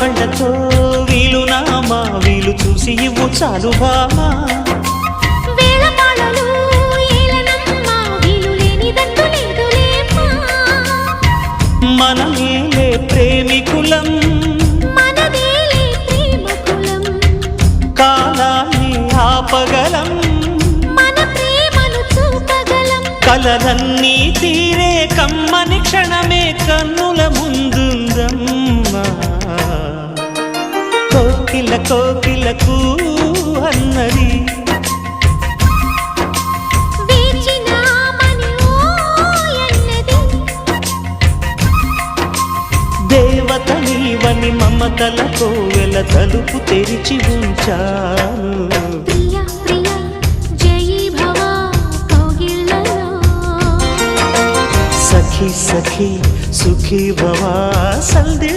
కళ్ళతో వీలు నామా వీలు చూసి ఇవ్వు చాలు భామా మనమేలే ప్రేమికులం కాలాన్ని ఆపగలం కలలన్నీ తీరే కమ్మని క్షణమే కన్నుల ముందుందమ్మా కోకిల కోకిలకు అన్నది దేవత నీవని మమతల కోవెల తలుపు తెరిచి ఉంచాను సఖీ సఖీ సుఖీ భవా సందే